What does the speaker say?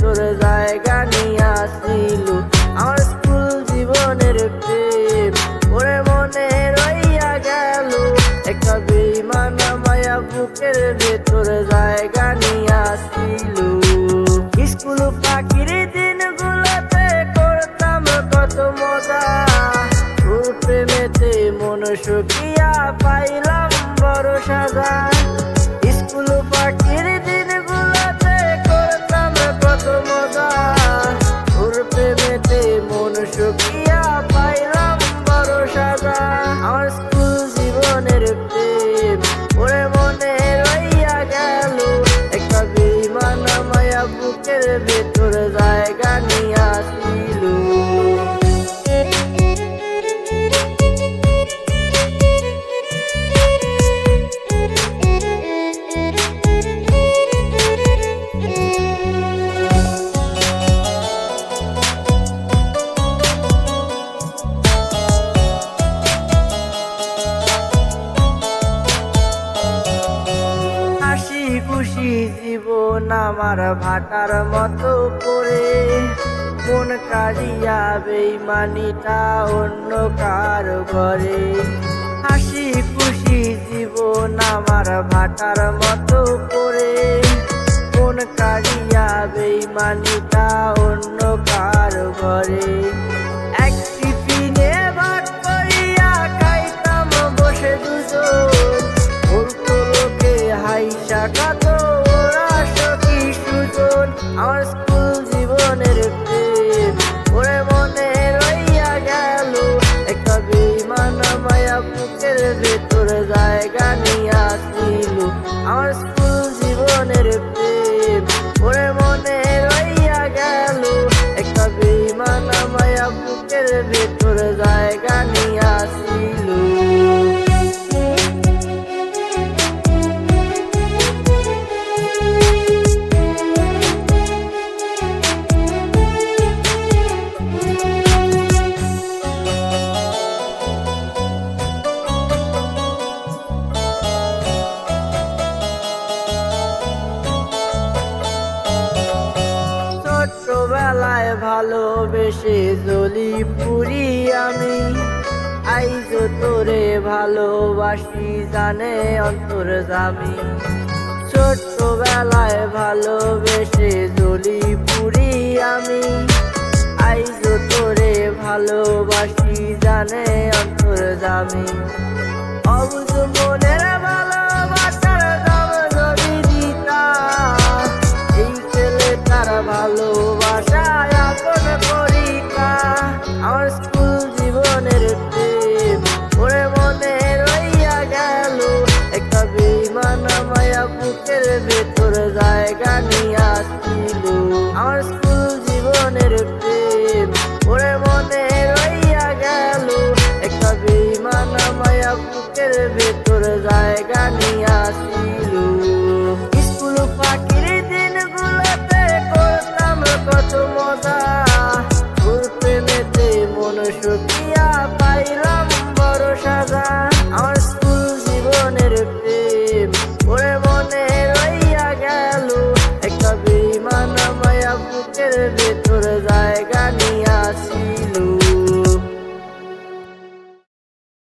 ভেতরে জায়গা নিয়াছিল। আমার স্কুল জীবনের প্রেম ওরে মনে রইয়া গেল। একটা বেঈমানা মায়া বুকের ভেতরে জায়গা নিয়াছিল। স্কুল পাখির দিনগুলোতে করতাম কত মজা, ওর প্রেমেতে মন শুকিয়া পাইলাম বড় সাজা। স্কুল পাখির দিনগুলোতে করতাম কত মজা, ওর প্রেমেতে মন শুকিয়া পাইলাম বড় সাজা। আমার স্কুল জীবনের প্রেম ওরে মনে রইয়া গেল। একটা বেঈমানা মায়া বুকের ভেতরে জায়গা নিয়াছিল। খুশি জীবন আমার ভাটার মতো করে, মন কাড়িয়া বেঈমানিটা অন্য কার ঘরে। হাসি খুশি জীবন আমার ভাটার মতো করে, মন কাড়িয়া বেঈমানিটা অন্য কার ঘরে। এক টিফিনে ভাগ করিয়া খাইতাম বসে দুজন, উল্টো লোকে হাইসা কত ওরা সখী সুজন। আমার স্কুল জীবনের প্রেম ওরে মনে রইয়া গেল। একটা বেঈমানা মায়া বুকের ভেতরে জায়গা নিয়াছিল। আমার স্কুল জীবনের প্রেম ওরে মনে রইয়া গেল। একটা বেঈমানা মায়া বুকের ভেতরে জায়গা নিয়াছিল। ছোটবেলায় ভালোবেসে জ্বলি পুরি আমি, আইজ তোরে ভালোবাসি জানে অন্তর্যামী। ছোটবেলায় ভালোবেসে জ্বলি পুরি আমি, আইজ তোরে ভালোবাসি জানে অন্তর্যামী। অবুঝ মনের ভালোবাসার দাম যদি দিতা, এই ছেলেটার ভালোবাসায় আপন করিতা। আমার স্কুল জীবনের প্রেম ওরে মনে রইয়া গেল। একটা বেঈমানা মায়া বুকের ভেতরে জায়গা নিয়াছিল। আমার স্কুল জীবনের প্রেম ওরে মনে রইয়া গেল। একটা বেঈমানা মায়া বুকের ভেতরে জায়গা নিয়াছিল। স্কুল পাখির দিনগুলোতে করতাম কত মজা, ওর প্রেমেতে মন শুকিয়া পাইলাম বড় সাজা। আমার স্কুল জীবনের প্রেম ওরে মনে রইয়া গেল। একটা বেঈমানা মায়া বুকের ভেতরে জায়গা নিয়াছিল।